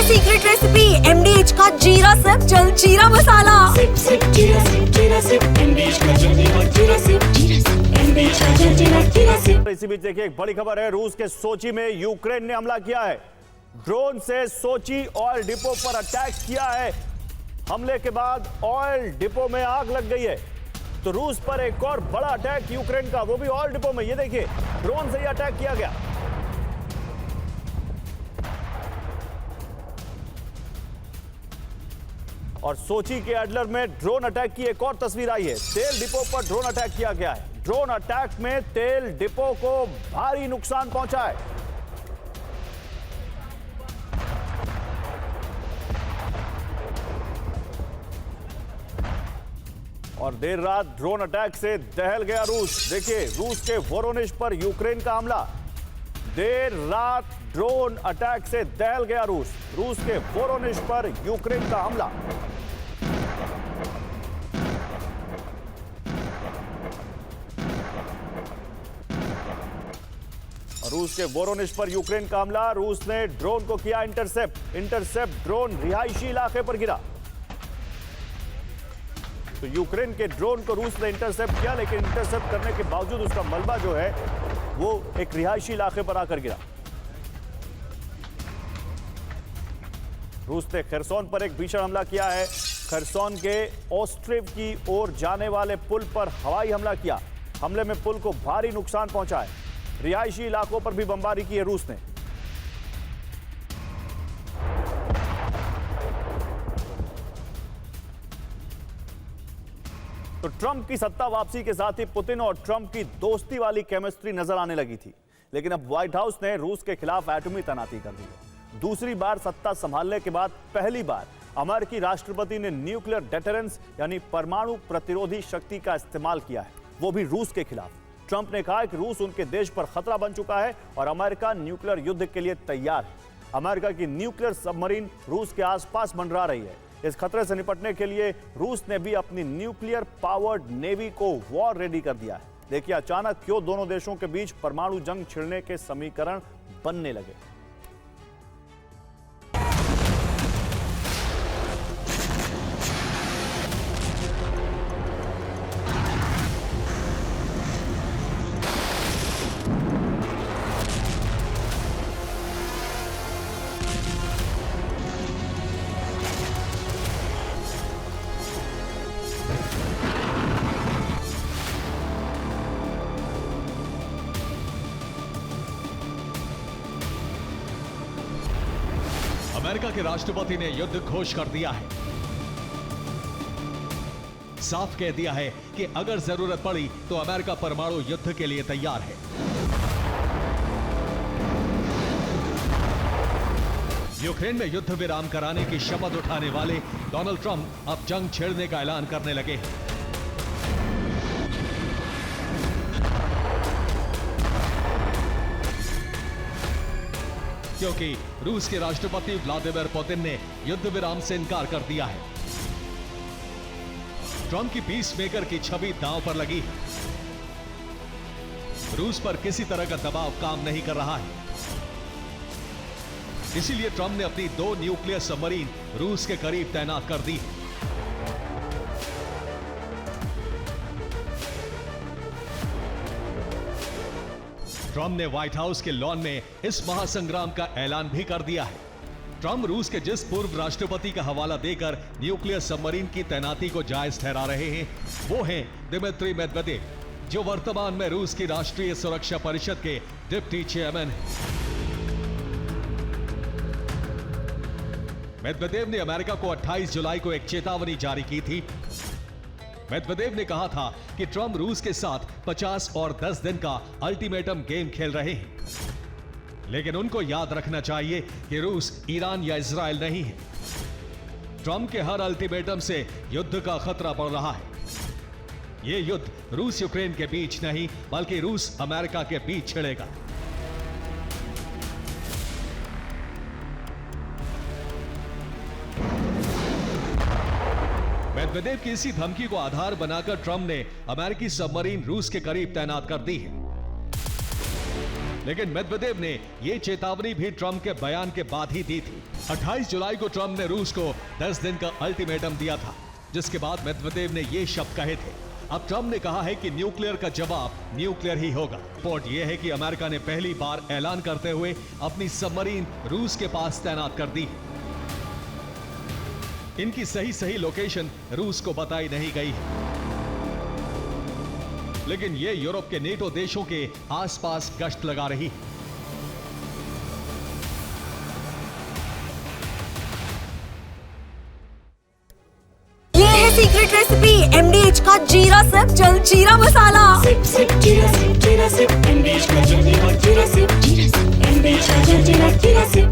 Secret recipe MDH का जीरा SIP jaljeera मसाला। SIP SIP जीरा सिप MDH का जलजीरा जीरा सिप MDH का जलजीरा जीरा सिप। इसी बीच देखिए एक बड़ी खबर है, रूस के सोची में यूक्रेन ने हमला किया है। ड्रोन से सोची ऑयल डिपो पर अटैक किया है। हमले के बाद ऑयल डिपो में आग लग गई है। तो रूस पर एक और बड़ा अटैक यूक्रेन का, वो भी ऑयल डिपो में। ये देखिए ड्रोन से ही अटैक किया गया। और सोची के एडलर में ड्रोन अटैक की एक और तस्वीर आई है। तेल डिपो पर ड्रोन अटैक किया गया है। ड्रोन अटैक में तेल डिपो को भारी नुकसान पहुंचा है। और देर रात ड्रोन अटैक से दहल गया रूस। देखिए रूस के वोरोनिश पर यूक्रेन का हमला। देर रात ड्रोन अटैक से दहल गया रूस। रूस के वोरोनिश पर यूक्रेन का हमला। रूस के वोरोनिश पर यूक्रेन का हमला। रूस ने ड्रोन को किया इंटरसेप्ट ड्रोन रिहायशी इलाके पर गिरा। तो यूक्रेन के ड्रोन को रूस ने इंटरसेप्ट किया, लेकिन इंटरसेप्ट करने के बावजूद उसका मलबा जो है वो एक रिहायशी इलाके पर आकर गिरा। रूस ने खरसोन पर एक भीषण हमला किया है। खरसोन के ऑस्ट्रिव की ओर जाने वाले पुल पर हवाई हमला किया। हमले में पुल को भारी नुकसान पहुंचा है। रिहायशी इलाकों पर भी बमबारी की है रूस ने। तो ट्रंप की सत्ता वापसी के साथ ही पुतिन और ट्रंप की दोस्ती वाली केमिस्ट्री नजर आने लगी थी। लेकिन अब व्हाइट हाउस ने रूस के खिलाफ एटमी तैनाती कर दी है। दूसरी बार सत्ता संभालने के बाद पहली बार अमेरिकी राष्ट्रपति ने न्यूक्लियर डेटरेंस यानी परमाणु प्रतिरोधी शक्ति का इस्तेमाल किया है, वो भी रूस के खिलाफ। ट्रंप ने कहा कि रूस उनके देश पर खतरा बन चुका है और अमेरिका न्यूक्लियर युद्ध के लिए तैयार है। अमेरिका की न्यूक्लियर सबमरीन रूस के आसपास मंडरा रही है। इस खतरे से निपटने के लिए रूस ने भी अपनी न्यूक्लियर पावर्ड नेवी को वॉर रेडी कर दिया है। देखिए अचानक क्यों दोनों देशों के बीच परमाणु जंग छिड़ने के समीकरण बनने लगे। अमेरिका के राष्ट्रपति ने युद्ध घोषित कर दिया है। साफ कह दिया है कि अगर जरूरत पड़ी तो अमेरिका परमाणु युद्ध के लिए तैयार है। यूक्रेन में युद्ध विराम कराने की शपथ उठाने वाले डोनाल्ड ट्रंप अब जंग छेड़ने का ऐलान करने लगे हैं। क्योंकि रूस के राष्ट्रपति व्लादिमीर पुतिन ने युद्ध विराम से इनकार कर दिया है। ट्रंप की पीस मेकर की छवि दांव पर लगी है। रूस पर किसी तरह का दबाव काम नहीं कर रहा है। इसीलिए ट्रंप ने अपनी 2 न्यूक्लियर सबमरीन रूस के करीब तैनात कर दी। ट्रंप ने व्हाइट हाउस के लॉन में इस महासंग्राम का ऐलान भी कर दिया है। ट्रंप रूस के जिस पूर्व राष्ट्रपति का हवाला देकर न्यूक्लियर सबमरीन की तैनाती को जायज ठहरा रहे हैं, वो हैं दिमित्री मेदवेदेव, जो वर्तमान में रूस की राष्ट्रीय सुरक्षा परिषद के डिप्टी चेयरमैन हैं। मेदवेदेव ने अमेरिका को 28 जुलाई को एक चेतावनी जारी की थी। मेदवेदेव ने कहा था कि ट्रंप रूस के साथ 50 और 10 दिन का अल्टीमेटम गेम खेल रहे हैं। लेकिन उनको याद रखना चाहिए कि रूस ईरान या इजराइल नहीं है। ट्रंप के हर अल्टीमेटम से युद्ध का खतरा बढ़ रहा है। यह युद्ध रूस यूक्रेन के बीच नहीं बल्कि रूस अमेरिका के बीच छिड़ेगा। मेदवेदेव की इसी धमकी को आधार बनाकर ट्रंप ने अमेरिकी सबमरीन रूस के करीब तैनात कर दी है। लेकिन मेदवेदेव ने ये चेतावनी भी ट्रंप के बयान के बाद ही दी थी। 28 जुलाई को ट्रंप ने रूस को 10 दिन का अल्टीमेटम दिया था, जिसके बाद मेदवेदेव ने ये शब्द कहे थे। अब ट्रंप ने कहा है कि न्यूक्लियर का जवाब न्यूक्लियर ही होगा। रिपोर्ट यह है कि अमेरिका ने पहली बार ऐलान करते हुए अपनी सबमरीन रूस के पास तैनात कर दी। इनकी सही लोकेशन रूस को बताई नहीं गई है, लेकिन ये यूरोप के नेटो देशों के आसपास गश्त लगा रही है। ये है सीक्रेट रेसिपी MDH का जीरा सिप जलजीरा मसाला। सिप सिप जीरा सिप MDH का जलजीरा जीरा सिप MDH का जलजीरा जीरा सिप।